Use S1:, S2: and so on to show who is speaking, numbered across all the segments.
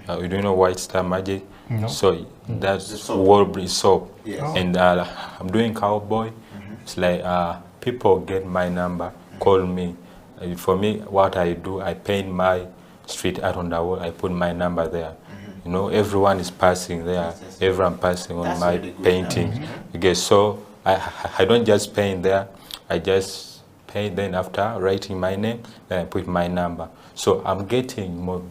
S1: You don't know White Star Magic?
S2: No.
S1: So that's Walbury soap.
S3: Yes.
S2: Oh.
S1: And I'm doing cowboy. It's like people get my number, call me. For me, what I do, I paint my street art on the wall. I put my number there. You know, everyone is passing there. Everyone passing on my painting. Okay, so I don't just paint there. I just paint. Then after writing my name, then I put my number. So I'm getting more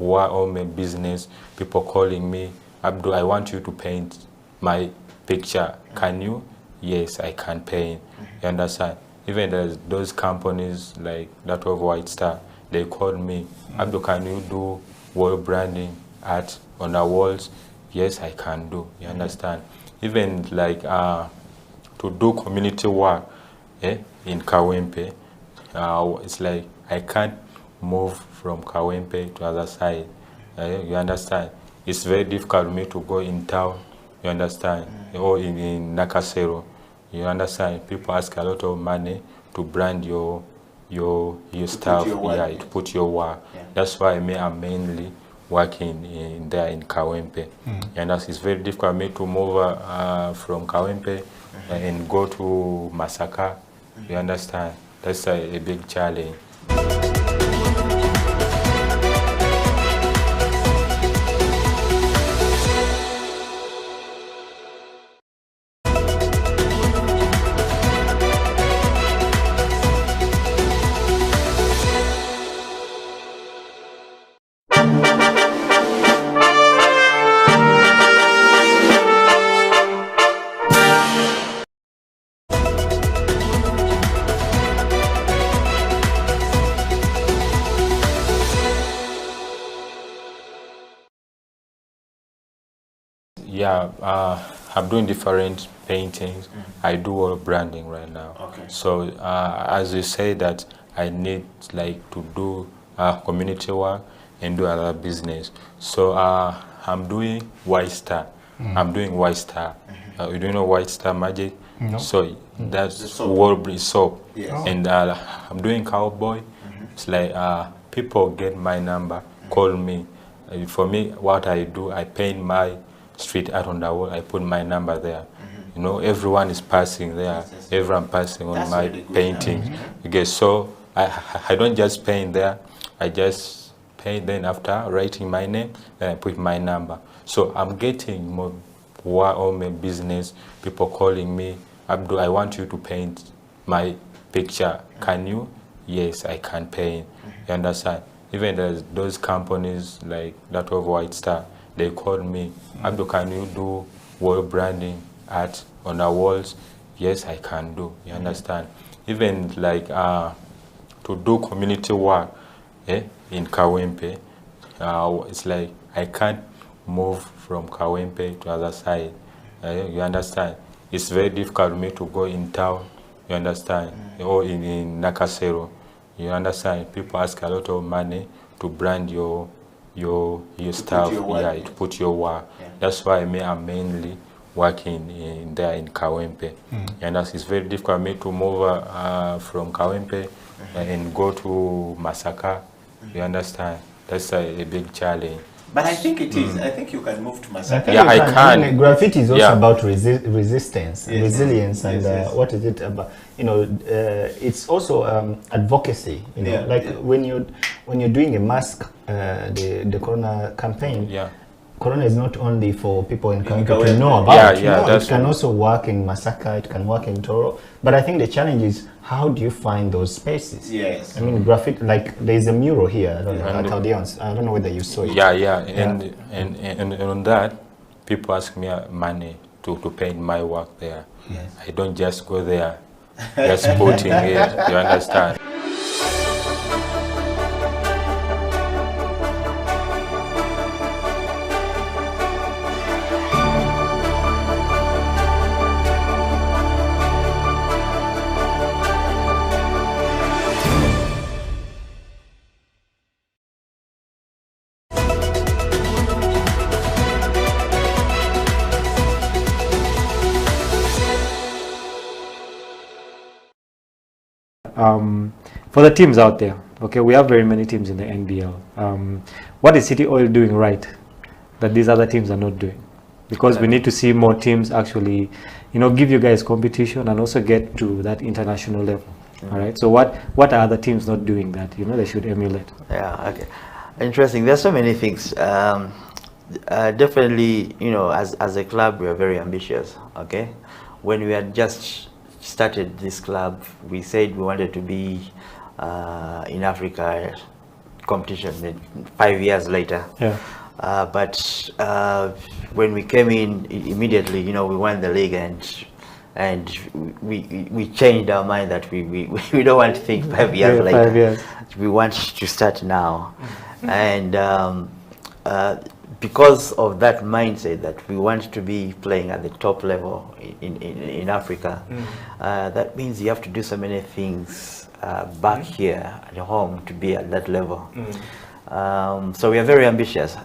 S1: all my business. People calling me, Abdul, I want you to paint my picture. Can you? Yes, I can paint. You understand? Even there's those companies like that of White Star, they call me, Abdul, can you do wall branding art on the walls? Yes, I can do. You understand? Even like to do community work in Kawempe, it's like I can't move from Kawempe to other side. You understand? It's very difficult for me to go in town. You understand? Or in Nakasero. You understand? People ask a lot of money to brand your stuff, to put your work. Yeah. That's why I'm mainly working in there in Kawempe. And it's very difficult for me to move from Kawempe and go to Masaka. You understand? That's a big challenge. Yeah, I'm doing different paintings. I do all branding right now.
S3: Okay.
S1: So as you say that I need like to do community work and do other business. So I'm doing White Star. I'm doing White Star. You don't know White Star Magic?
S2: No.
S1: So that's Walbury soap.
S3: Yes.
S1: And I'm doing cowboy. It's like people get my number, call me. For me, what I do, I paint my street art on the wall. I put my number there. You know, everyone is passing there. Everyone passing on my painting. Okay, so I don't just paint there. I just paint. Then after writing my name, then I put my number. So I'm getting more all my business. People calling me, Abdul, I want you to paint my picture. Can you? Yes, I can paint. You understand? Even there's those companies like that of White Star, they call me, Abdul, can you do wall branding art on the walls? Yes, I can do. You understand? Even like to do community work in Kawempe, it's like I can't move from Kawempe to other side. You understand? It's very difficult for me to go in town. You understand? Or in Nakasero. You understand? People ask a lot of money to brand your stuff, to put your work. Yeah. That's why I'm mainly working in there in Kawempe. And it's very difficult for me to move from Kawempe and go to Masaka. You understand? That's a big challenge.
S3: But I think it is. I think you can move to Masaka.
S1: Yeah, I can.
S2: I mean, graffiti is also about resistance, resilience, and what is it about? You know, it's also advocacy. You know, like when you're doing a mask, the Corona campaign.
S1: Yeah.
S2: Corona is not only for people in Kawempe to know about.
S1: It
S2: can also work in Masaka. It can work in Toro. But I think the challenge is, how do you find those spaces?
S3: Yes.
S2: I mean, graffiti, like there's a mural here. I don't know, at Aldeans. I don't know whether you saw it.
S1: And on that, people ask me money to paint my work there.
S3: Yes.
S1: I don't just go there, just putting it. You understand?
S4: For the teams out there, okay, we have very many teams in the NBL. What is City Oil doing right that these other teams are not doing? Because we need to see more teams actually, give you guys competition and also get to that international level. All right. So what are other teams not doing that they should emulate?
S5: Yeah. Okay. Interesting. There's so many things. Definitely, as a club, we are very ambitious. Okay. When we had just started this club, we said we wanted to be in Africa competition 5 years later.
S4: Yeah.
S5: But when we came in immediately, we won the league, and we changed our mind that we don't want to think 5 years later.
S4: 5 years.
S5: We want to start now, and because of that mindset that we want to be playing at the top level in Africa, that means you have to do so many things back here at home to be at that level. So we are very ambitious.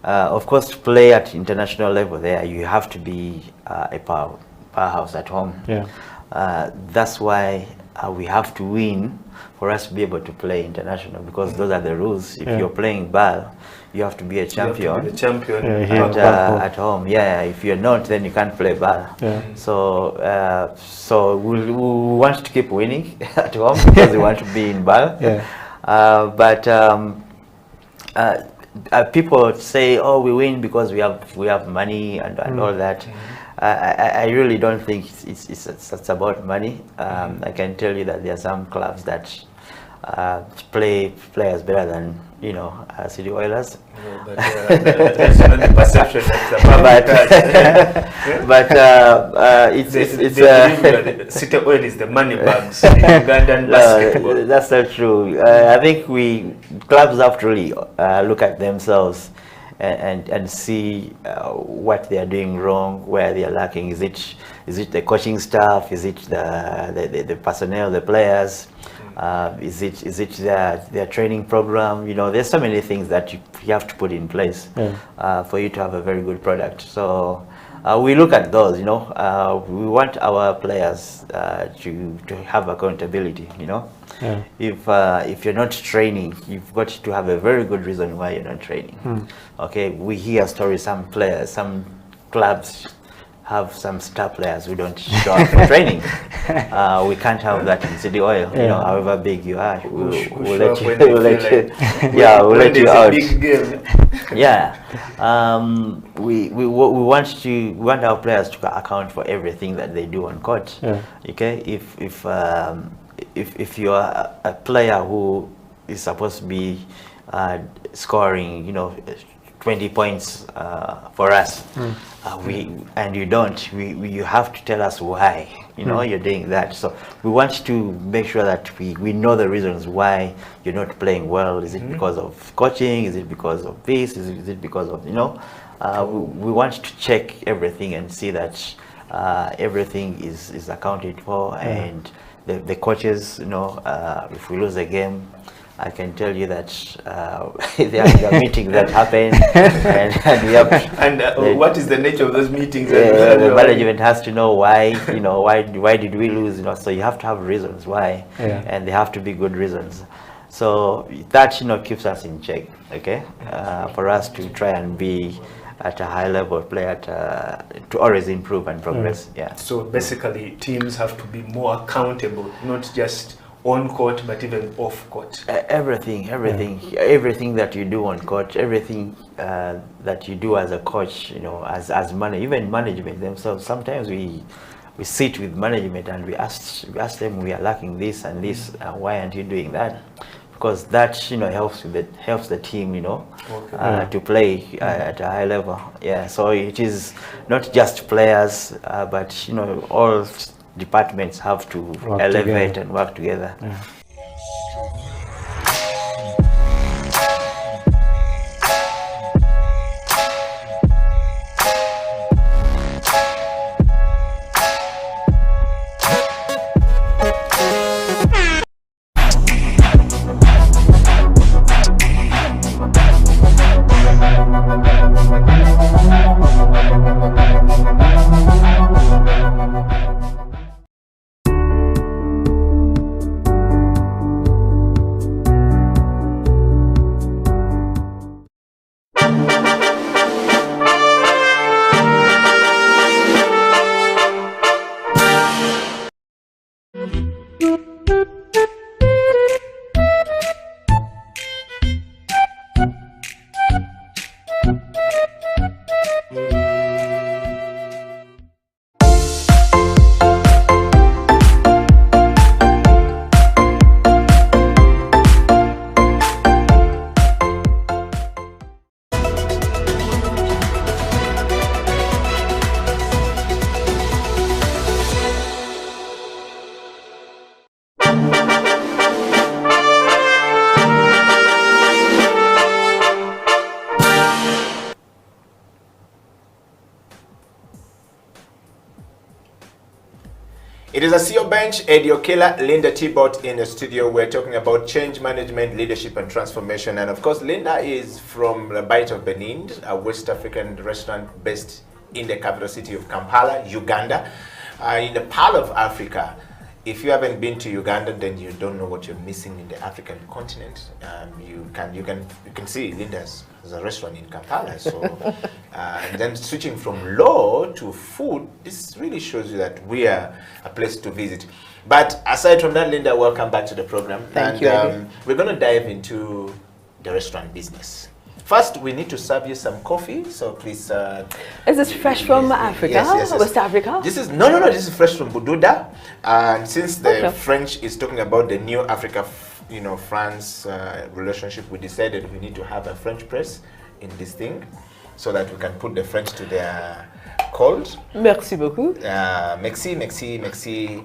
S5: Of course, to play at international level there, you have to be a powerhouse at home.
S4: Yeah.
S5: That's why we have to win for us to be able to play international, because those are the rules. If you're playing ball, you have to be a champion.
S3: You have to be the champion
S5: at home. Yeah, if you're not, then you can't play ball.
S4: Yeah.
S5: So we want to keep winning at home because we want to be in ball.
S4: Yeah.
S5: People say, "Oh, we win because we have money and all that." I really don't think it's about money. I can tell you that there are some clubs that play players better than City Oilers.
S3: That's not the perception. It's City Oil is the money bags in Ugandan basketball.
S5: That's not true. I think clubs have to really look at themselves and see what they are doing wrong, where they are lacking. Is it the coaching staff? Is it the personnel, the players? Is it their training program? There's so many things that you have to put in place for you to have a very good product. So we look at those. We want our players to have accountability.
S4: Yeah.
S5: If you're not training, you've got to have a very good reason why you're not training. Okay, we hear stories. Some clubs have some star players who don't show up for training. We can't have that in City Oil. However big you are, we'll let you out.
S3: Big game.
S5: Yeah, we want our players to account for everything that they do on court.
S4: Yeah.
S5: Okay, if you are a player who is supposed to be scoring, 20 points for us, and you don't, you have to tell us why you're doing that. So we want to make sure that we know the reasons why you're not playing well. Is it because of coaching? Is it because of this? Is it because of we want to check everything and see that everything is accounted for, and the coaches, if we lose a game, I can tell you that there are meetings that happen, and we have.
S3: And what is the nature of those meetings?
S5: The management has to know why. Why did we lose? So you have to have reasons why, and they have to be good reasons. So that keeps us in check. Okay, for us to try and be at a high level player to always improve and progress. Yeah.
S3: So basically, teams have to be more accountable, not just on court, but even off court.
S5: Everything that you do on court, everything that you do as a coach, as even management themselves. Sometimes we sit with management and we ask them, we are lacking this and this. Why aren't you doing that? Because that helps the team to play at a high level. Yeah. So it is not just players, but all departments have to elevate and work together.
S4: Yeah.
S6: It is a CEO Bench, Eddie Okela, Linda Tibot in the studio. We're talking about change management, leadership and transformation. And of course, Linda is from the Bite of Benin, a West African restaurant based in the capital city of Kampala, Uganda, in the Pearl of Africa. If you haven't been to Uganda, then you don't know what you're missing in the African continent. You can see Linda's a restaurant in Kampala. So, and then switching from law to food, this really shows you that we are a place to visit. But aside from that, Linda, welcome back to the program.
S7: Thank you.
S6: We're going to dive into the restaurant business. First, we need to serve you some coffee, so please.
S7: Is this fresh from Africa?
S6: Yes.
S7: West Africa?
S6: This is no. This is fresh from Bududa, and since the French is talking about the new Africa, France relationship, we decided we need to have a French press in this thing, so that we can put the French to their cold.
S7: Merci beaucoup.
S6: Merci.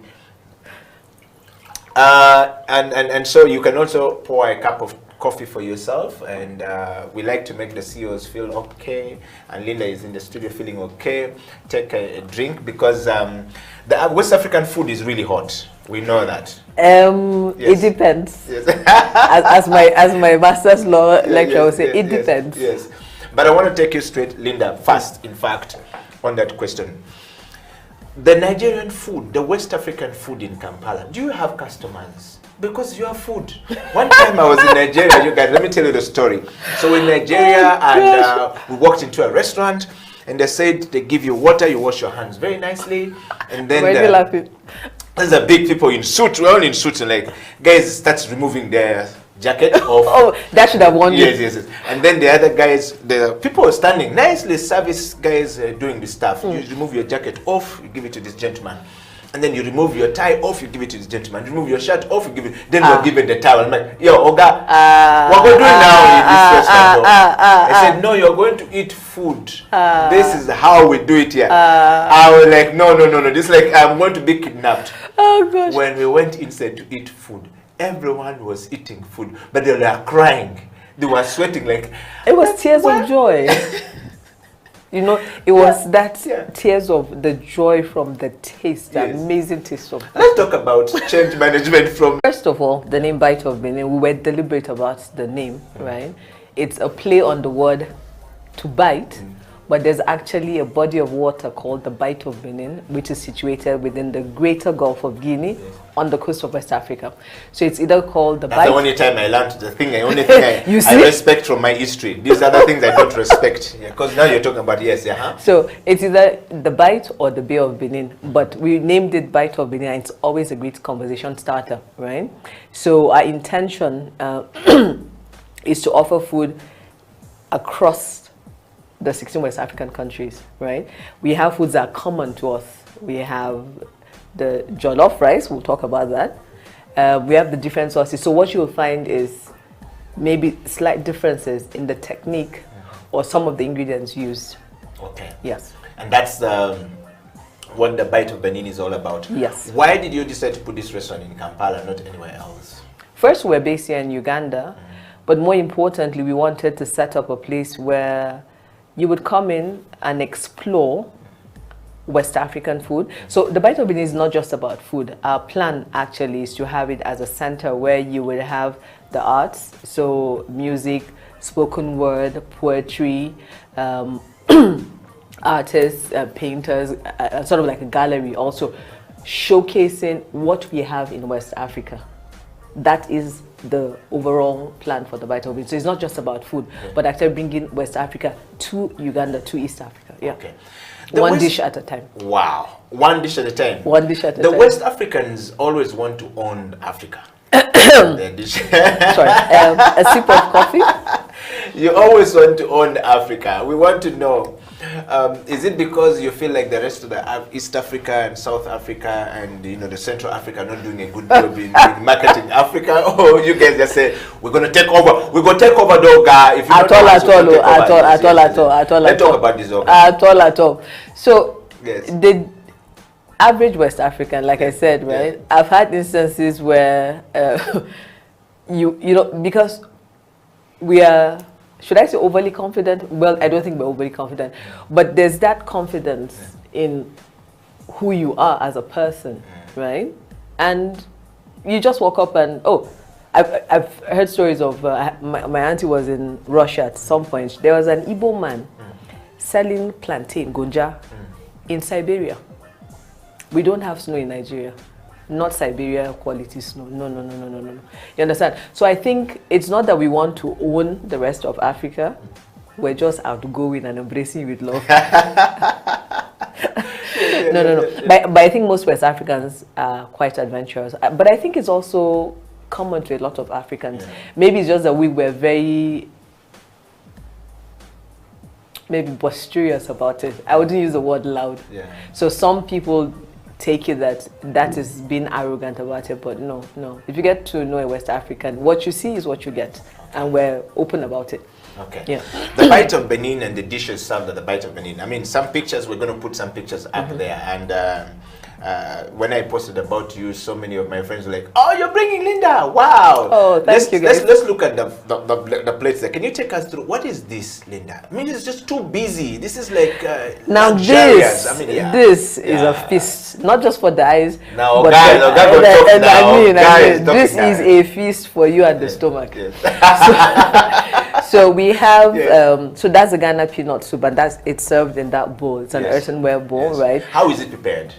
S6: And so you can also pour a cup of coffee for yourself, and we like to make the CEOs feel okay, and Linda is in the studio feeling okay. Take a drink, because the West African food is really hot. We know that.
S7: Yes. It depends. Yes. as my master's law lecturer would say, it depends.
S6: Yes. But I want to take you straight, Linda, first, in fact, on that question. The Nigerian food, the West African food in Kampala, do you have customers? Because you have food. One time I was in Nigeria, you guys, let me tell you the story. So in Nigeria, and we walked into a restaurant, and they said they give you water, you wash your hands very nicely, and then there's a big people in suits, we're all in suits, and like, guys starts removing their jacket off.
S7: Oh, that should have won you.
S6: Yes. And then the other guys, the people are standing nicely, service guys doing the stuff. You remove your jacket off, you give it to this gentleman. And then you remove your tie off, you give it to this gentleman. Remove your shirt off, you give it. Then we're given the towel. I'm like, yo, Oga, what we're doing now in this restaurant? I said, no, you're going to eat food. This is how we do it here. I was like, no. This is like, I'm going to be kidnapped.
S7: Oh, gosh.
S6: When we went inside to eat food, everyone was eating food, but they were crying. They were sweating like.
S7: It was tears of joy. It was tears of the joy from the taste, the amazing taste of that.
S6: Let's talk about change management from...
S7: First of all, the name Bite of Benin, we were deliberate about the name, right? It's a play on the word to bite, but there's actually a body of water called the Bite of Benin, which is situated within the greater Gulf of Guinea on the coast of West Africa. So it's either called the
S6: That's
S7: Bite...
S6: the only time I learned the only thing I respect from my history. These other things I don't respect. Because now you're talking about,
S7: So it's either the Bite or the Bay of Benin, but we named it Bite of Benin, and it's always a great conversation starter, right? So our intention is to offer food across the 16 West African countries, right? We have foods that are common to us. We have the jollof rice, we'll talk about that. We have the different sauces. So what you'll find is maybe slight differences in the technique or some of the ingredients used.
S6: Okay.
S7: Yes.
S6: And that's what the Bite of Benin is all about.
S7: Yes.
S6: Why did you decide to put this restaurant in Kampala, not anywhere else?
S7: First, we're based here in Uganda, but more importantly, we wanted to set up a place where you would come in and explore West African food. So the Bite of Benin is not just about food. Our plan actually is to have it as a center where you would have the arts, so music, spoken word, poetry, artists, painters, sort of like a gallery also, showcasing what we have in West Africa. That is the overall plan for the Bite of Benin. So it's not just about food, but actually bringing West Africa to Uganda, to East Africa. Yeah.
S6: Okay.
S7: One dish at a time.
S6: Wow. One dish at a time.
S7: One dish at a time.
S6: The West Africans always want to own Africa. Their dish.
S7: Sorry. A sip of coffee.
S6: You always want to own Africa. We want to know, is it because you feel like the rest of the East Africa and South Africa and the Central Africa are not doing a good job in marketing Africa, or you guys just say we're going to take over? We're going to take over Doga. If you
S7: at all.
S6: Let's talk about this Doga.
S7: At all. So the average West African, like I said, right? I've had instances where because we are, should I say overly confident? Well, I don't think we're overly confident, but there's that confidence in who you are as a person, right? And you just walk up and, oh, I've heard stories of, my auntie was in Russia at some point. There was an Igbo man selling plantain, gonja, in Siberia. We don't have snow in Nigeria. Not Siberia quality snow. No. You understand? So I think it's not that we want to own the rest of Africa. We're just outgoing and embracing with love. No. But I think most West Africans are quite adventurous. But I think it's also common to a lot of Africans. Maybe it's just that we were very boisterous about it. I wouldn't use the word loud. So some people take it that is being arrogant about it, but no. If you get to know a West African, what you see is what you get, and we're open about it.
S6: Okay.
S7: Yeah.
S6: The Bite of Benin and the dishes served at the Bite of Benin. I mean, some pictures, we're going to put some pictures up there. And when I posted about you, so many of my friends were like, oh, you're bringing Linda. Wow.
S7: Oh, thank you, guys.
S6: Let's look at the plates there. Can you take us through? What is this, Linda? I mean, it's just too busy. This is like
S7: now
S6: luxurious.
S7: This is a feast, not just for the eyes.
S6: Now,
S7: but
S6: guys,
S7: this is a feast for you and the stomach. So we have, so that's the Ghana peanut soup, and it's served in that bowl. It's an earthenware bowl, right?
S6: How is it prepared?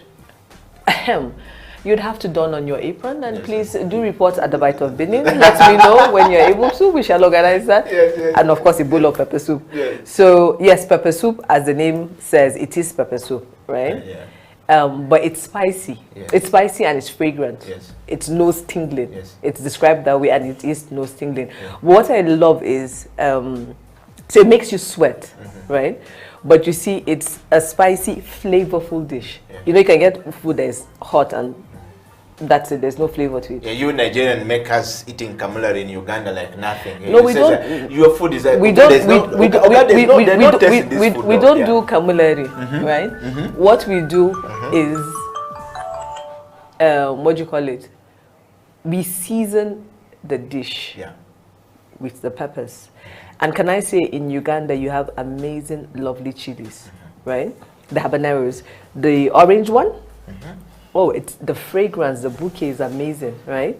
S7: You'd have to don on your apron, and please do report at the Bite of Benin. Let me know when you're able to. We shall organize that. And of course, a bowl of pepper soup. So yes, pepper soup, as the name says, it is pepper soup, right? But it's spicy. It's spicy and it's fragrant. It's nose tingling. It's described that way, and it is nose tingling. What I love is, so it makes you sweat, right? But you see, it's a spicy, flavorful dish. You know, you can get food that is hot and that's it. There's no flavor to it.
S6: You Nigerian make us eating kamula in Uganda like nothing.
S7: No, we don't.
S6: Your food is like
S7: we don't do kamulari, right? What we do is what do you call it? We season the dish with the peppers. And can I say, in Uganda, you have amazing, lovely chilies, right? The habaneros. The orange one, oh, it's the fragrance, the bouquet is amazing, right?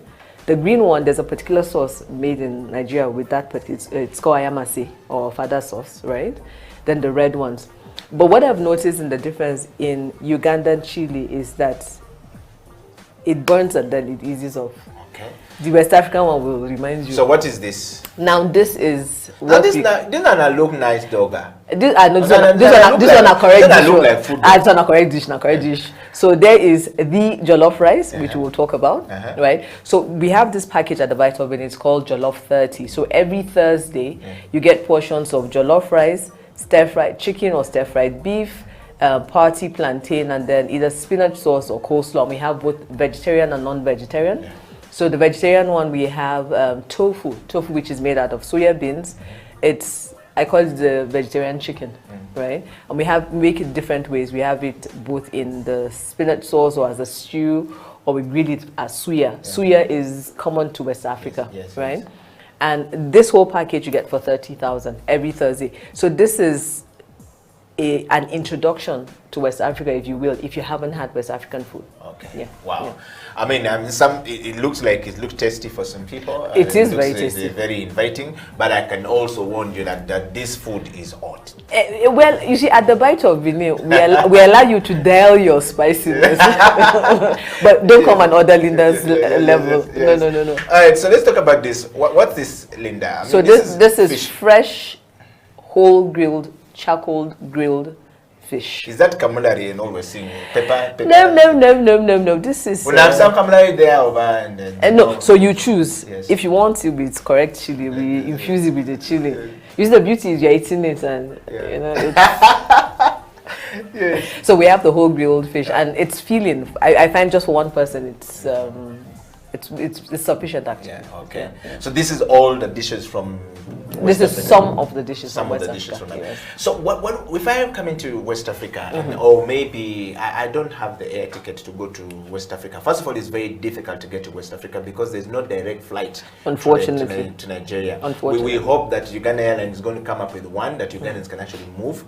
S7: The green one, there's a particular sauce made in Nigeria with that, it's called ayamase, or fada sauce, right? Then the red ones. But what I've noticed in the difference in Ugandan chili is that it burns and then it eases off.
S6: Okay.
S7: The West African one will remind you.
S6: So what is this?
S7: Now this is
S6: what this one look nice, dogga.
S7: This one a correct dish. Correct dish. So there is the jollof rice, which we'll talk about, right? So we have this package at the Bite of Benin. It's called Jollof 30. So every Thursday, you get portions of jollof rice, stir-fried chicken or stir-fried beef, party plantain, and then either spinach sauce or coleslaw. We have both vegetarian and non-vegetarian. So the vegetarian one, we have tofu, which is made out of soya beans. I call it the vegetarian chicken, right? And we make it different ways. We have it both in the spinach sauce or as a stew, or we grill it as suya. Suya is common to West Africa, right? And this whole package you get for 30,000 every Thursday. So this is an introduction to West Africa, if you will, if you haven't had West African food.
S6: Okay. Wow. I mean, it looks tasty for some people.
S7: It is very tasty.
S6: It's very inviting, but I can also warn you that this food is hot.
S7: Well, you see, at the Bite of Benin, we allow you to dial your spiciness, but don't come and order Linda's level. No.
S6: All right, so let's talk about this. What's this, Linda? I mean,
S7: so this is fresh, whole grilled, charcoal grilled fish.
S6: Is that kamulari and all we're seeing? Pepper?
S7: No. This is...
S6: We'll have some kamulari there over and then...
S7: no, so you choose. If you want it with correct chili, we infuse it with the chili. You see, the beauty is you're eating it and, you know, it's... So we have the whole grilled fish and it's filling. I find just for one person, it's sufficient actually.
S6: Yeah, okay. Yeah. So this is all the dishes from
S7: West Africa. Some of the dishes
S6: some
S7: from
S6: of
S7: West
S6: the dishes
S7: Africa.
S6: from
S7: Yes.
S6: So what if I am coming to West Africa and, or maybe I don't have the air ticket to go to West Africa. First of all, it's very difficult to get to West Africa because there's no direct flight
S7: Unfortunately.
S6: to Nigeria.
S7: Unfortunately.
S6: We hope that Uganda Airlines is going to come up with one that Ugandans can actually move.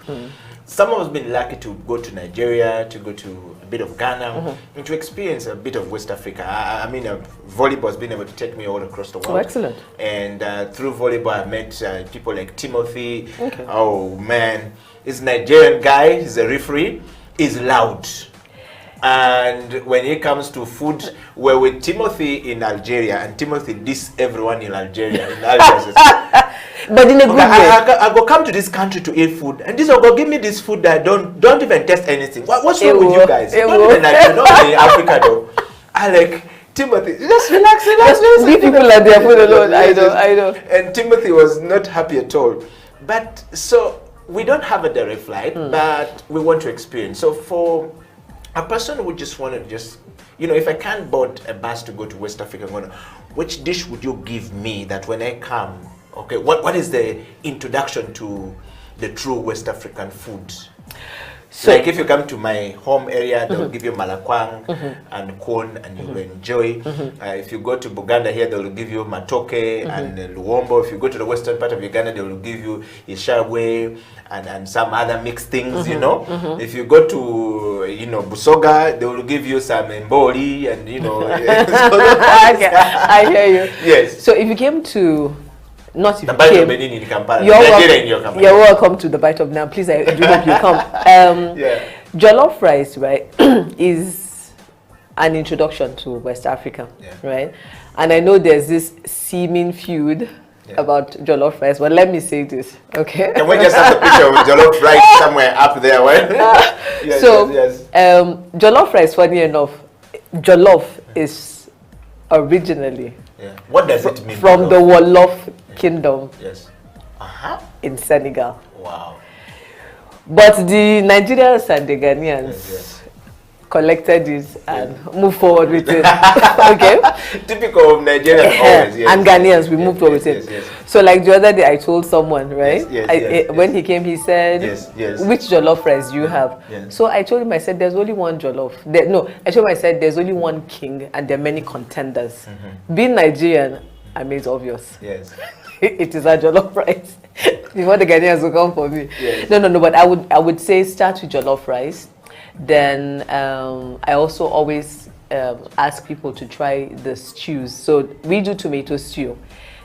S6: Some of us have been lucky to go to Nigeria, to go to a bit of Ghana, and to experience a bit of West Africa. I mean, volleyball has been able to take me all across the world.
S7: Oh, excellent.
S6: And through volleyball, I met people like Timothy.
S7: Okay.
S6: Oh, man. He's a Nigerian guy. He's a referee. He's loud. And when it comes to food, we're with Timothy in Algeria, and Timothy diss everyone in Algeria. In Algeria.
S7: But in a good way.
S6: I go come to this country to eat food, and this will go give me this food that don't even taste anything. What's wrong with you guys? Not even Nigeria, not in Africa though. I like Timothy. Just relax.
S7: Leave people at their food alone. I know.
S6: And Timothy was not happy at all. But so we don't have a direct flight, but we want to experience. So for a person who just want to if I can't board a bus to go to West Africa, which dish would you give me that when I come? Okay, what is the introduction to the true West African food? So, like if you come to my home area, they'll give you malakwang and corn, and you will enjoy. If you go to Buganda here, they'll give you matoke and luombo. If you go to the western part of Uganda, they will give you ishabwe and some other mixed things, you know. If you go to, Busoga, they will give you some mboli and,
S7: I hear you.
S6: Yes.
S7: So if you came to not if
S6: the
S7: you
S6: bite
S7: came,
S6: of Benin in Kampala,
S7: you're welcome to the Bite of Now. Please, I do hope you come. Jollof rice, right, is an introduction to West Africa, right? And I know there's this seeming feud about jollof rice, but let me say this, okay?
S6: Can we just have a picture of jollof rice somewhere up there, right?
S7: Jollof rice, funny enough, jollof is originally
S6: what does it mean?
S7: From the Wolof Kingdom in Senegal.
S6: Wow.
S7: But the Nigerians and the Ghanaians collected it and moved forward with it. Okay?
S6: Typical of Nigerians always,
S7: and Ghanaians, we moved forward with it. So like the other day, I told someone, right? When he came, he said, which jollof rice do you have? So I told him, I said, there's only one jollof. I told him, I said, there's only one king and there are many contenders. Being Nigerian, I made it obvious. It is a jollof rice. Before the Ghanaians will come for me. No, but I would say start with jollof rice. Then I also always ask people to try the stews. So we do tomato stew.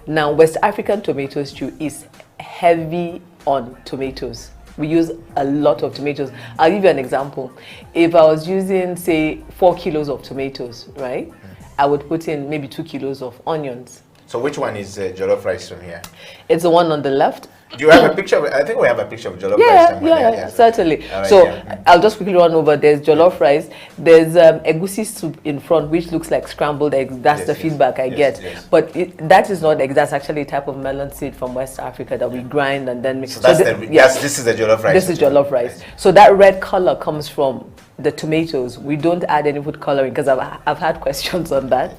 S7: Now, West African tomato stew is heavy on tomatoes. We use a lot of tomatoes. I'll give you an example. If I was using, say, 4 kilos of tomatoes, right, I would put in maybe 2 kilos of onions.
S6: So which one is jollof rice from here?
S7: It's the one on the left.
S6: Do you have a picture? I think we have a picture of jollof rice.
S7: Yeah, certainly. Right, so I'll just quickly run over. There's jollof rice. There's egusi soup in front, which looks like scrambled eggs. That's the feedback I get. But that is not eggs. That's actually a type of melon seed from West Africa that we grind and then mix.
S6: So this is the jollof rice.
S7: This is jollof rice. So that red color comes from the tomatoes. We don't add any food coloring because I've had questions on that.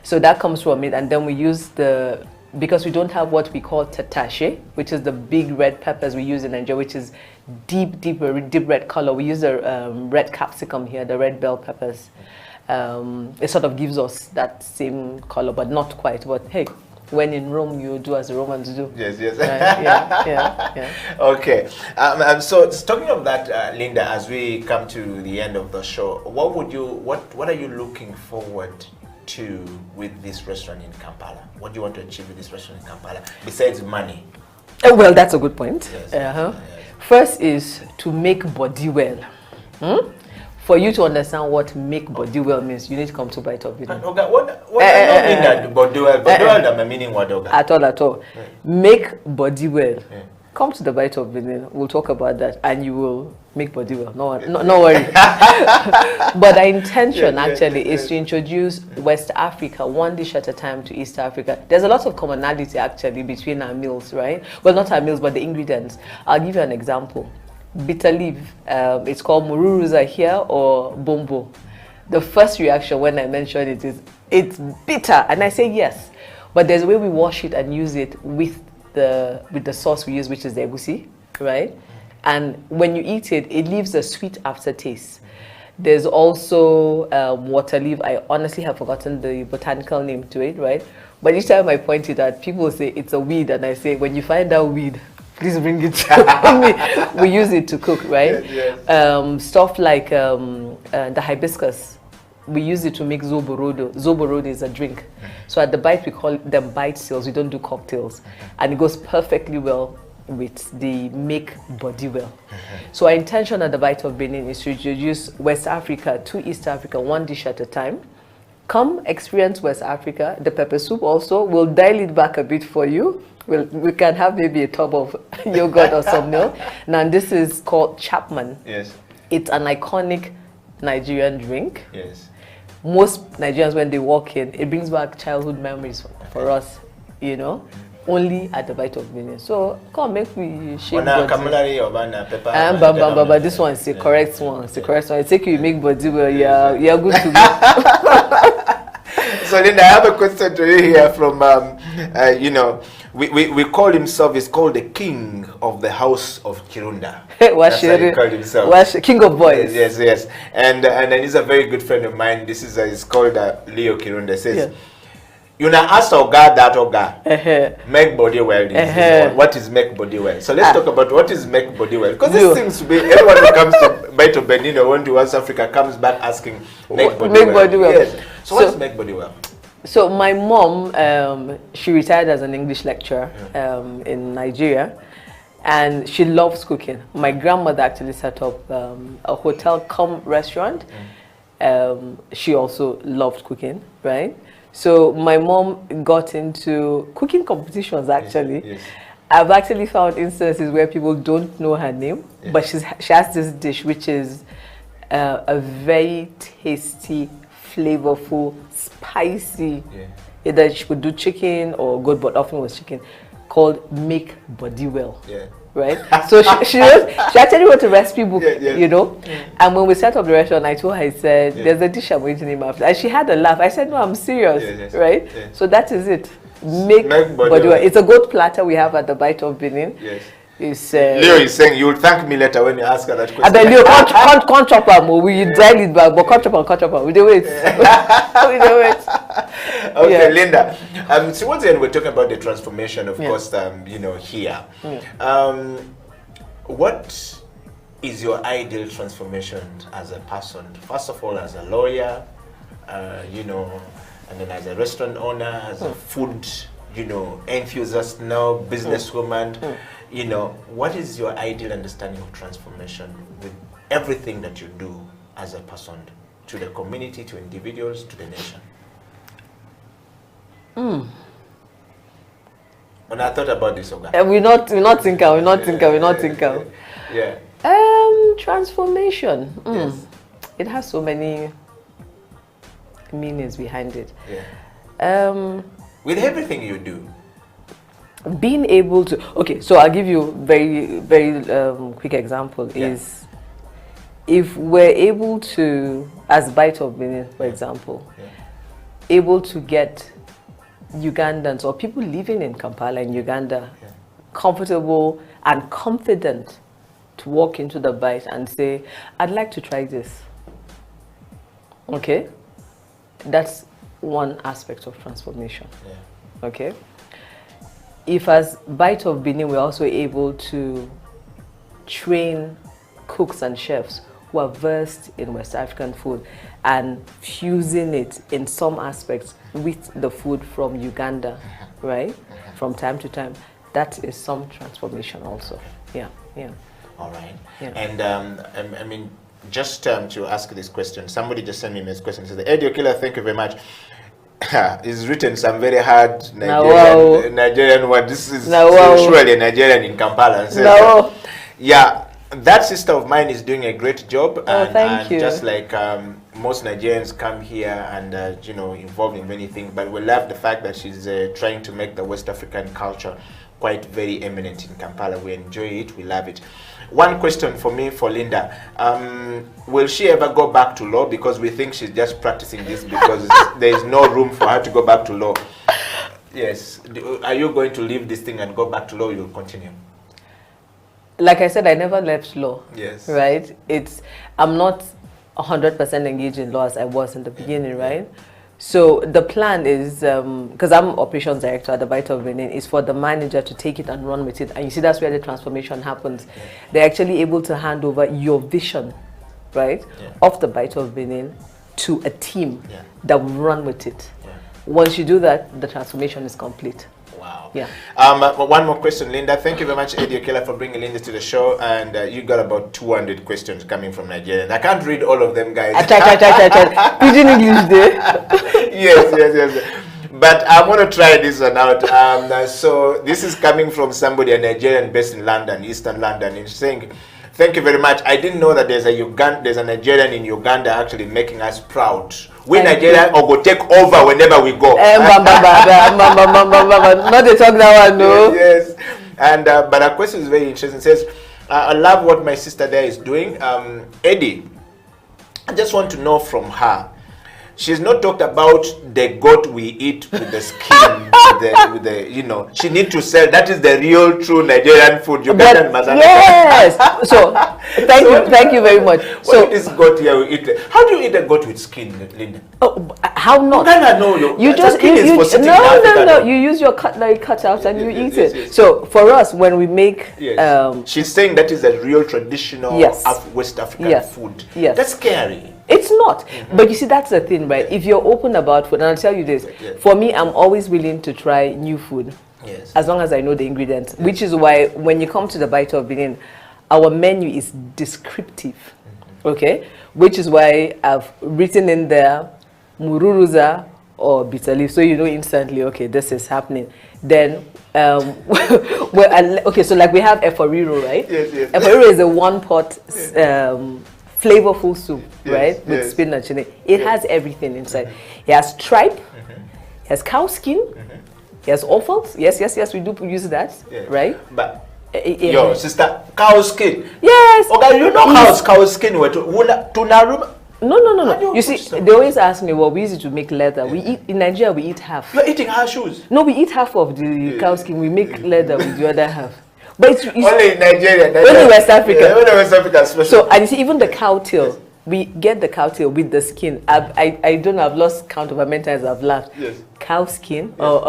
S7: So that comes from it, and then we use because we don't have what we call tatashe, which is the big red peppers we use in Nigeria, which is deep red color. We use the red capsicum here, the red bell peppers. It sort of gives us that same color, but not quite. But hey, when in Rome, you do as the Romans do.
S6: Yes.
S7: Right? Yeah.
S6: Okay. So talking of that, Linda, as we come to the end of the show, what are you looking forward to with this restaurant in Kampala? What do you want to achieve with this restaurant in Kampala besides money?
S7: Well, that's a good point. First is to make body well. For you to understand what make body well means, you need to come to Bite of Benin.
S6: What do you mean that body well? Body well, that meaning what?
S7: At all. Make body well. Come to the Bite of Benin. We'll talk about that, and you will make body well. No worry. But our intention actually is to introduce West Africa one dish at a time to East Africa. There's a lot of commonality actually between our meals, right? Well, not our meals, but the ingredients. I'll give you an example. Bitter leaf. It's called mururuza here or bombo. The first reaction when I mention it is, It's bitter. And I say yes. But there's a way we wash it and use it with the sauce we use, which is the egusi, right? And when you eat it, it leaves a sweet aftertaste. There's also water leaf. I honestly have forgotten the botanical name to it, right? But each time I point it out, people say it's a weed, and I say, when you find that weed, please bring it to me. We use it to cook, right?
S6: Yes, yes.
S7: Stuff like the hibiscus. We use it to make zoborodo. Zoborodo is a drink. So at the bite, we call them bite seals. We don't do cocktails. And it goes perfectly well with the make body well. So our intention at the Bite of Benin is to introduce West Africa to East Africa, one dish at a time. Come experience West Africa. The pepper soup also, we'll dial it back a bit for you. We can have maybe a tub of yogurt or some milk. Now this is called Chapman.
S6: Yes.
S7: It's an iconic Nigerian drink.
S6: Yes.
S7: Most Nigerians, when they walk in, it brings back childhood memories for us, you know, only at the Bite of Benin. So come, make me shake body. This one is the correct one. It's the correct one. I take you make body well. You're good to go.
S6: So then I have a question to you here from, you know, we call himself, he's called the king of the house of Kirunda. That's how he called himself.
S7: King of boys.
S6: Yes, yes. And then he's a very good friend of mine. This is, he's called Leo Kirunda. He says, you now ask Oga that Oga, make body well. What is make body well? So let's talk about what is make body well. Because this seems to be, everyone who comes to Bite of Benin or to West Africa comes back asking, make body well. Yes. So what's make body well?
S7: So my mom, she retired as an English lecturer in Nigeria, and she loves cooking. My grandmother actually set up a hotel cum restaurant. She also loved cooking, right? So my mom got into cooking competitions actually.
S6: Yes.
S7: I've actually found instances where people don't know her name, but she has this dish which is a very tasty, flavorful, spicy, either she could do chicken or goat, but often was chicken, called Make Body Well. Right? So she actually wrote a recipe book, you know. And when we set up the restaurant, I told her, I said, there's a dish I'm going to name after. And she had a laugh. I said, no, I'm serious, right? So that is it. Make body well. It's a goat platter we have at the Bite of Benin. It's,
S6: Leo is saying you will thank me later when you ask her that question.
S7: I bet Leo, can't chop her more. We dial it back, but can't chop her. We do it. We do it.
S6: Okay, Linda. Towards the end, we're talking about the transformation, of course, you know, here. What is your ideal transformation as a person? First of all, as a lawyer, you know, and then as a restaurant owner, as a food, you know, enthusiast now, businesswoman. You know, what is your ideal understanding of transformation with everything that you do as a person, to the community, to individuals, to the nation? When I thought about this,
S7: we're not thinking. Transformation.
S6: Yes.
S7: It has so many meanings behind it.
S6: With everything you do.
S7: Being able to, okay, so I'll give you very, very quick example is if we're able to, as Bite of Benin, for example, able to get Ugandans or people living in Kampala in Uganda comfortable and confident to walk into the Bite and say, I'd like to try this. Okay? That's one aspect of transformation. Okay? If as Bite of Benin, we're also able to train cooks and chefs who are versed in West African food and fusing it in some aspects with the food from Uganda, right? From time to time, that is some transformation also.
S6: All right. And I mean, just to ask this question, somebody just sent me this question. Says, Eddie Okila, thank you very much. He's written some very hard Nigerian word. This is surely a Nigerian in Kampala. And says, that sister of mine is doing a great job.
S7: Thank you.
S6: Just like most Nigerians come here and you know, involved in many things, but we love the fact that she's trying to make the West African culture quite very eminent in Kampala. We enjoy it, we love it. One question for me, for Linda. Will she ever go back to law? Because we think she's just practicing this because there is no room for her to go back to law. Yes. Are you going to leave this thing and go back to law? You'll continue?
S7: Like I said, I never left law.
S6: Yes.
S7: Right? I'm not 100% engaged in law as I was in the beginning, right? So the plan is, because I'm operations director at the Bite of Benin, is for the manager to take it and run with it. And you see, that's where the transformation happens. Yeah. They're actually able to hand over your vision, right, of the Bite of Benin to a team that will run with it. Yeah. Once you do that, the transformation is complete.
S6: Wow.
S7: Yeah.
S6: One more question, Linda. Thank you very much, Eddie Okela, for bringing Linda to the show. And you got about 200 questions coming from Nigeria. I can't read all of them, guys.
S7: Pidgin English there.
S6: Yes. But I want to try this one out. So this is coming from somebody, a Nigerian based in London, Eastern London. He's saying, thank you very much. I didn't know that there's a Nigerian in Uganda actually making us proud. We Nigeria will take over whenever we go.
S7: Not the talk that one, no.
S6: Yes. And but our question is very interesting. It says, I love what my sister there is doing. Eddie, I just want to know from her. She's not talked about the goat we eat with the skin, with the you know. She need to sell. That is the real, true Nigerian food.
S7: Yes. So thank you very much.
S6: What is goat here we eat? How do you eat a goat with skin, Linda?
S7: Oh, how not?
S6: No.
S7: You just no. You use your cutlery cutout and you eat it. Yes. So for us, when we make,
S6: she's saying that is a real traditional West African food.
S7: Yes.
S6: That's scary.
S7: It's not. But you see, that's the thing, right? If you're open about food, and I'll tell you this, for me, I'm always willing to try new food, as long as I know the ingredients, which is why when you come to the Bite of Benin, our menu is descriptive, okay? Which is why I've written in there, mururuza or bitter leaf, so you know instantly, okay, this is happening. Then, okay, so like we have eforiro, right?
S6: Yes.
S7: Eforiro is a one-pot flavorful soup, right? With spinach in it. It has everything inside. It has tripe, it has cow skin, it has offals. Yes, we do use that, right?
S6: But your sister, cow skin.
S7: Yes.
S6: Okay, you know cow skin.
S7: No. You see, they always ask me, well, we use it to make leather. We eat in Nigeria. We eat half.
S6: You're eating her shoes.
S7: No, we eat half of the cow skin. We make leather with the other half. But it's
S6: only in Nigeria.
S7: Only West Africa.
S6: Only West Africa special.
S7: So, and you see, even the cow tail, we get the cow tail with the skin. I don't know, I've lost count of how many times I've laughed.
S6: Yes.
S7: Cow skin, or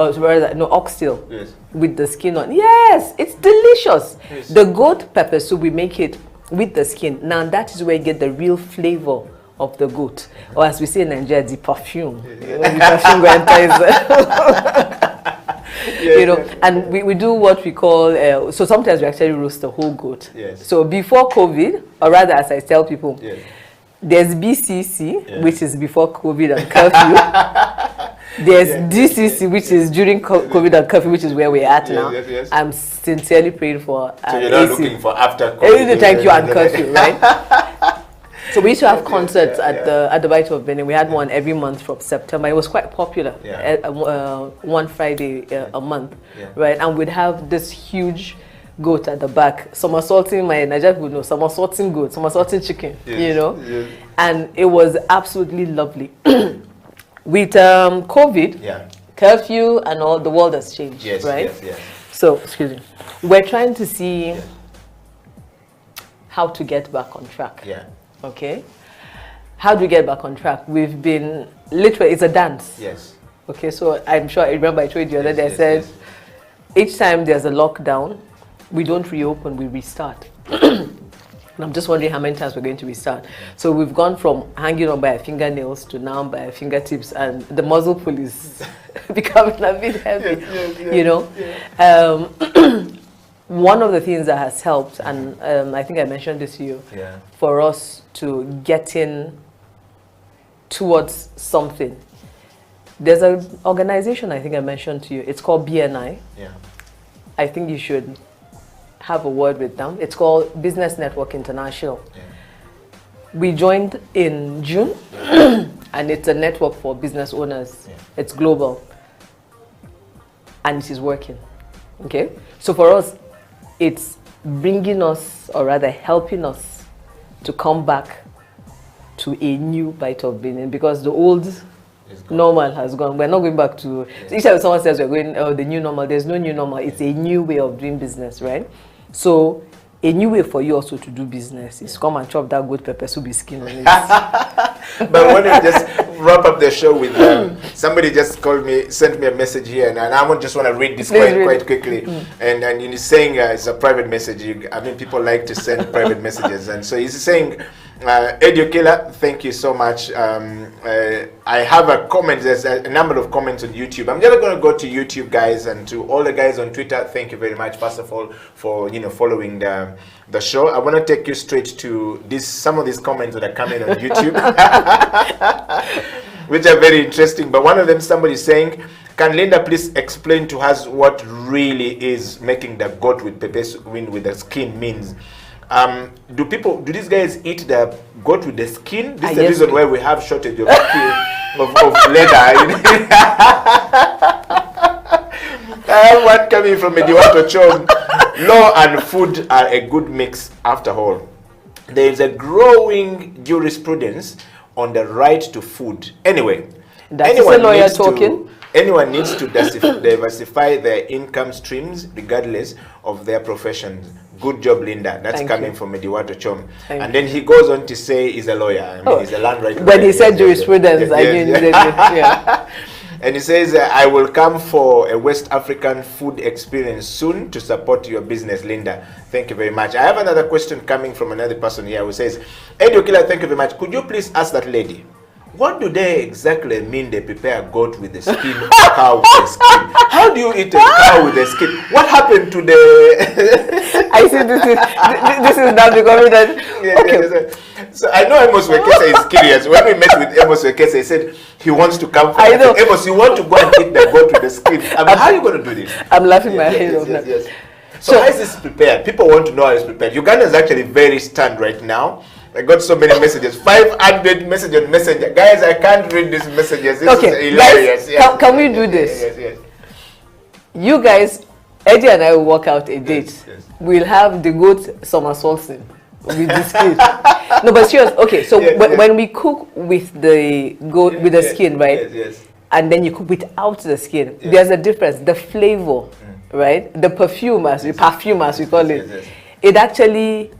S7: oxtail, with the skin on. Yes, it's delicious. Yes. The goat pepper soup, we make it with the skin. Now, that is where you get the real flavor of the goat. Or as we say in Nigeria, the perfume. You know, the perfume go enter you know, and we do what we call, so sometimes we actually roast the whole goat.
S6: Yes.
S7: So before COVID, or rather as I tell people, there's BCC, which is before COVID and curfew. There's DCC, which is during COVID and curfew, which is where we're at now.
S6: Yes.
S7: I'm sincerely praying for
S6: so you're not looking for after
S7: COVID. Thank you, and curfew, right? So we used to have concerts at the Bite of Benin. We had one every month from September. It was quite popular. One Friday a month, right? And we'd have this huge goat at the back, somersaulting. My Nigerian people know somersaulting goat, somersaulting chicken. You know, and it was absolutely lovely. With COVID, curfew, and all, the world has changed, right?
S6: Yes.
S7: So, excuse me. We're trying to see how to get back on track. Okay, how do we get back on track? We've been literally, it's a dance.
S6: Yes.
S7: Okay, so I'm sure I remember I told you the other day. I said each time there's a lockdown, we don't reopen, we restart. And I'm just wondering how many times we're going to restart. So we've gone from hanging on by our fingernails to now by our fingertips, and the muzzle pull is becoming a bit heavy. You know. One of the things that has helped, and I think I mentioned this to you, for us to get in towards something. There's an organization I think I mentioned to you. It's called BNI. I think you should have a word with them. It's called Business Network International. We joined in June, and it's a network for business owners. It's global, and it is working. Okay, so for us, it's bringing us, or rather helping us, to come back to a new bite of Benin, because the old normal has gone. We're not going back to. So each time someone says we're going, oh, the new normal, there's no new normal. It's a new way of doing business, right? So a new way for you also to do business is come and chop that goat pepper soup skin on it.
S6: But when you just wrap up the show with somebody just called me, sent me a message here, and I just want to read this quite quickly. And he's saying it's a private message. I mean, people like to send private messages, and so he's saying, Eddie Killer, thank you so much. I have a comment. There's a number of comments on YouTube. I'm just going to go to YouTube, guys, and to all the guys on Twitter. Thank you very much, first of all, for following the show. I want to take you straight to some of these comments that are coming on YouTube, which are very interesting. But one of them, somebody saying, "Can Linda please explain to us what really is making the goat with pepper with the skin means?" Do these guys eat the goat with the skin? This is the reason why we have shortage of leather. I have one coming from Mediwato Chom. Law and food are a good mix after all. There is a growing jurisprudence on the right to food. Anyway, anyone needs to diversify their income streams regardless of their profession. Good job, Linda. That's coming from Mediwato Chom. And then he goes on to say he's a lawyer. I mean, he's a land right.
S7: When he said jurisprudence, I knew it. Yeah.
S6: And he says, I will come for a West African food experience soon to support your business, Linda. Thank you very much. I have another question coming from another person here who says, Eddie Okila, thank you very much. Could you please ask that lady, what do they exactly mean they prepare a goat with the skin, cow with the skin? How do you eat a cow with the skin? What happened to the...
S7: I see this is now becoming that...
S6: Okay. So I know Amos Wekesa is curious. When we met with Amos Wekesa, he said he wants to come for
S7: I know.
S6: Amos, you want to go and eat the goat with the skin. I mean, how are you going to do this?
S7: I'm laughing my head off now.
S6: Yes. So how is this prepared? People want to know how it's prepared. Uganda is actually very stunned right now. I got so many messages, 500 messages on Messenger. Guys, I can't read these messages. This is hilarious.
S7: Guys, can we do this?
S6: Yes.
S7: You guys, Eddie and I will work out a date.
S6: Yes.
S7: We'll have the goat somersaulting with the skin. No, but serious. Okay, so when we cook with the goat with the skin, right?
S6: Yes.
S7: And then you cook without the skin. There's a difference. The flavor, right? The perfume, as we call it.
S6: Yes.
S7: It actually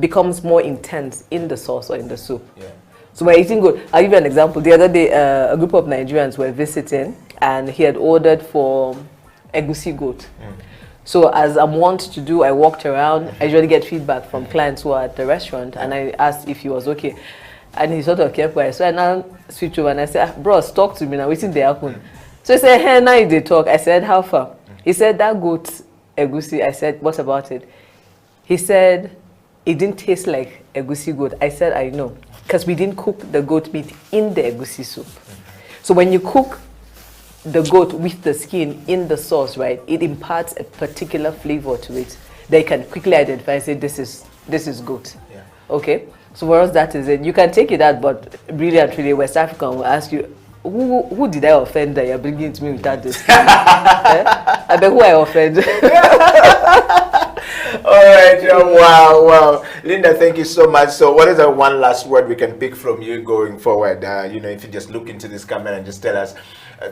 S7: becomes more intense in the sauce or in the soup.
S6: Yeah.
S7: So we're eating good. I'll give you an example. The other day, a group of Nigerians were visiting, and he had ordered for egusi goat. So as I'm wont to do, I walked around. I usually get feedback from clients who are at the restaurant, and I asked if he was okay. And he sort of kept quiet. So I now switch over and I said, bros, talk to me now. What's in the happen? So he said, hey, now they talk. I said, how far? He said, that goat egusi. I said, what about it? He said, it didn't taste like egusi goat. I said, I know, because we didn't cook the goat meat in the egusi soup. So when you cook the goat with the skin in the sauce, right, it imparts a particular flavor to it. They can quickly identify and say, this is goat.
S6: Yeah.
S7: Okay? So for us, that is it. You can take it out, but really and truly, West African will ask you, who did I offend that you're bringing it to me without the skin? I bet who I offend.
S6: All right, wow. Linda, thank you so much. So what is the one last word we can pick from you going forward? If you just look into this camera and just tell us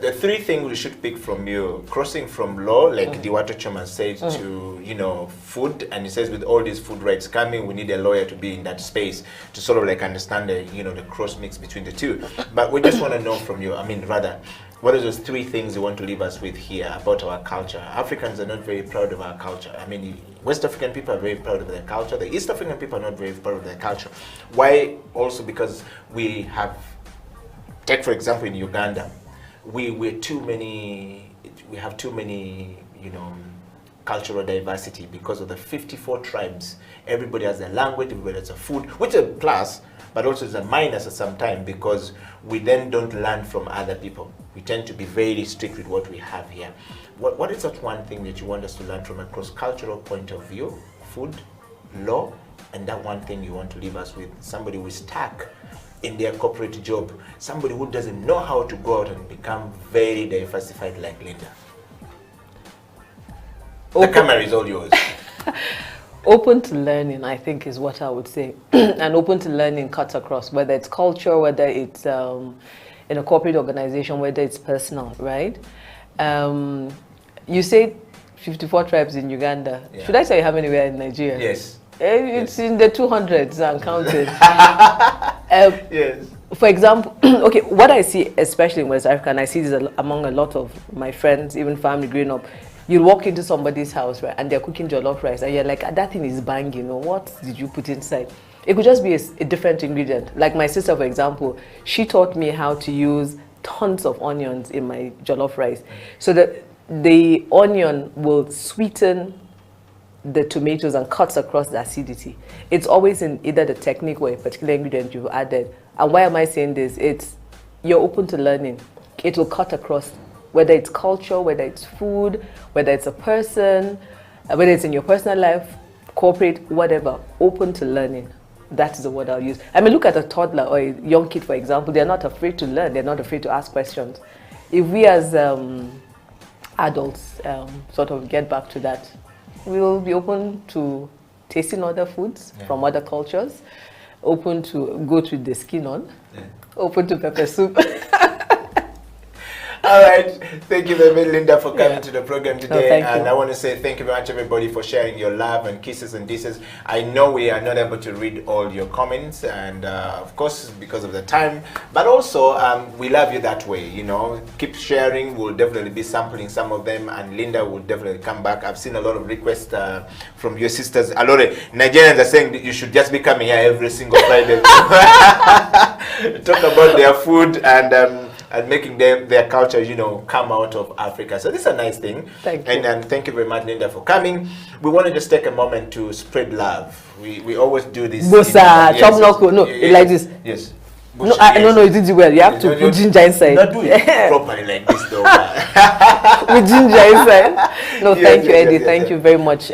S6: the three things we should pick from you, crossing from law, like Diwato Choma said, to, food. And he says with all these food rights coming, we need a lawyer to be in that space to sort of like understand the, the cross mix between the two. But we just want to know from you, what are those three things you want to leave us with here about our culture? Africans are not very proud of our culture. West African people are very proud of their culture. The East African people are not very proud of their culture. Why? Also because we have, take for example in Uganda, we have too many, cultural diversity because of the 54 tribes. Everybody has a language, everybody has a food, which is a plus, but also is a minus at some time because we then don't learn from other people. We tend to be very strict with what we have here. What is that one thing that you want us to learn from a cross-cultural point of view? Food, law, and that one thing you want to leave us with? Somebody who is stuck in their corporate job, somebody who doesn't know how to go out and become very diversified like Linda. The camera is all yours.
S7: Open to learning, I think, is what I would say. And open to learning cuts across, whether it's culture, whether it's in a corporate organization, whether it's personal, right? You say 54 tribes in Uganda. Yeah. Should I say how many were in Nigeria?
S6: Yes.
S7: It's in the 200s and counting.
S6: Yes.
S7: For example, okay, what I see, especially in West Africa, and I see this among a lot of my friends, even family growing up, you walk into somebody's house, right, and they're cooking jollof rice, and you're like, that thing is banging, you know, what did you put inside? It could just be a different ingredient. Like my sister, for example, she taught me how to use tons of onions in my jollof rice. So that the onion will sweeten the tomatoes and cuts across the acidity. It's always in either the technique or a particular ingredient you've added. And why am I saying this? It's, you're open to learning. It will cut across, whether it's culture, whether it's food, whether it's a person, whether it's in your personal life, corporate, whatever. Open to learning. That is the word I'll use. I mean, look at a toddler or a young kid, for example. They're not afraid to learn. They're not afraid to ask questions. If we as adults sort of get back to that, we'll be open to tasting other foods from other cultures, open to goat with the skin on, open to pepper soup.
S6: All right. Thank you very much, Linda, for coming to the program today. And I want to say thank you very much, everybody, for sharing your love and kisses and disses. I know we are not able to read all your comments, and of course, because of the time, but also we love you that way. You know, keep sharing. We'll definitely be sampling some of them, and Linda will definitely come back. I've seen a lot of requests from your sisters. A lot of Nigerians are saying that you should just be coming here every single Friday. Talk about their food and making their culture, you know, come out of Africa. So this is a nice thing.
S7: Thank you.
S6: And thank you very much, Linda, for coming. We want to just take a moment to spread love. We always do this.
S7: Bosa, chop loco. No, like this.
S6: Yes.
S7: No, no, you did it well. You have to put ginger inside.
S6: Not do it properly like this, though.
S7: With ginger inside. No, thank you, Eddie. Thank you very much.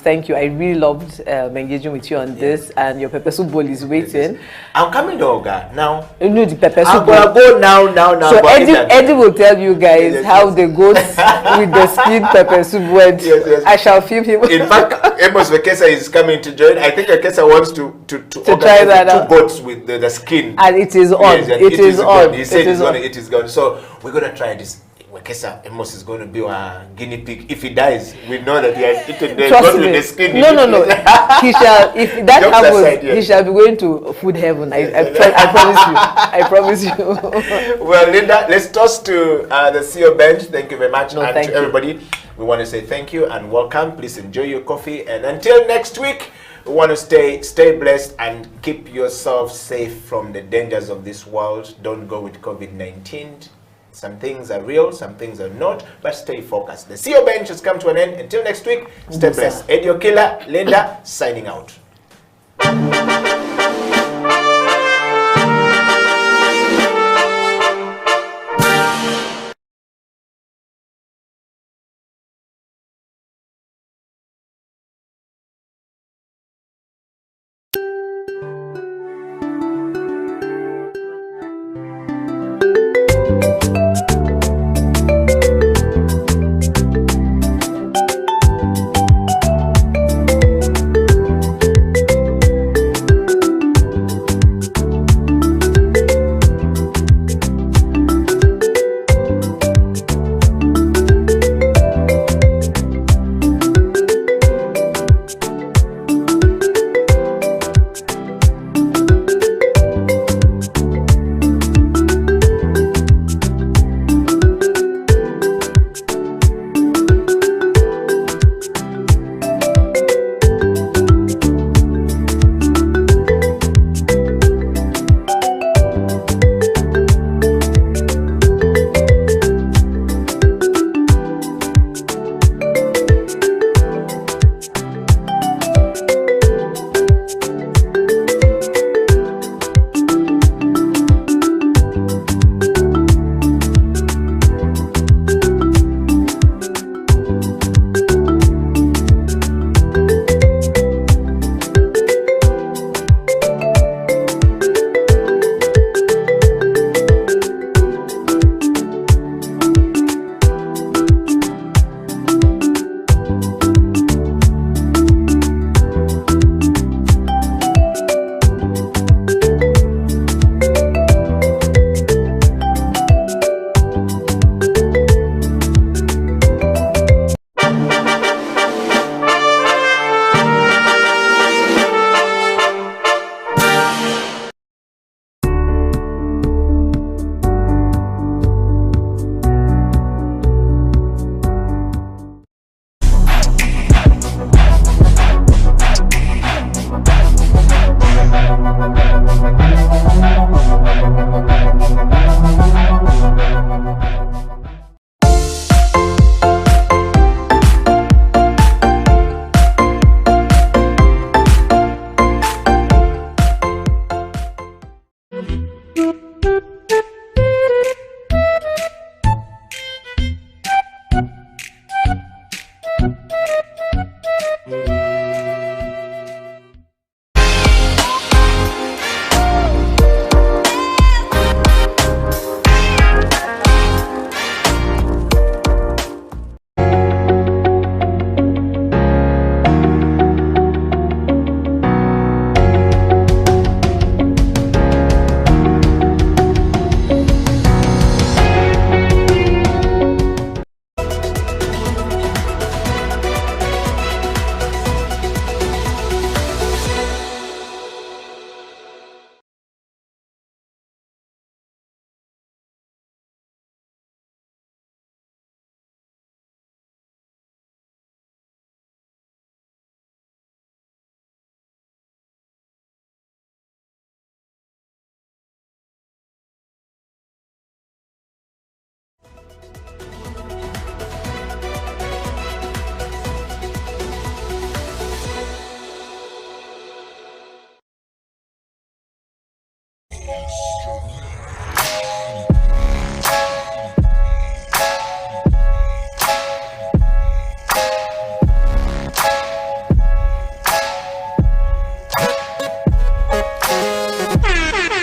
S7: Thank you. I really loved engaging with you on this, and your pepper soup bowl is waiting.
S6: I'm coming, Doga, now.
S7: You know the pepper soup
S6: I'm gonna go now.
S7: So Eddie will tell you guys how the goat with the skin pepper soup went.
S6: Yes.
S7: I shall film him.
S6: In fact, Amos Vekesa is coming to join. I think Vekesa wants to
S7: try that
S6: two
S7: out.
S6: Goats with the skin.
S7: And it is on.
S6: Yes,
S7: it is on.
S6: He said it is gone. So we're gonna try this. Wekesa Amos is going to be our guinea pig. If he dies, we know that he has eaten the skin.
S7: No. He shall. If that happens, he shall be going to food heaven. I promise you. I promise you.
S6: Well, Linda, let's toast to the CEO bench. Thank you very much, and
S7: thank
S6: to
S7: you.
S6: everybody. We want to say thank you and welcome. Please enjoy your coffee, and until next week, we want to stay blessed and keep yourself safe from the dangers of this world. Don't go with COVID-19. Some things are real, some things are not, but stay focused. The CEO bench has come to an end. Until next week, stay blessed. Eddie Okila, Linda, signing out.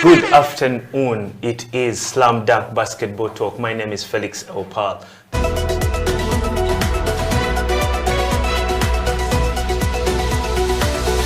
S3: Good afternoon. It is Slam Dunk Basketball Talk. My name is Felix Opal.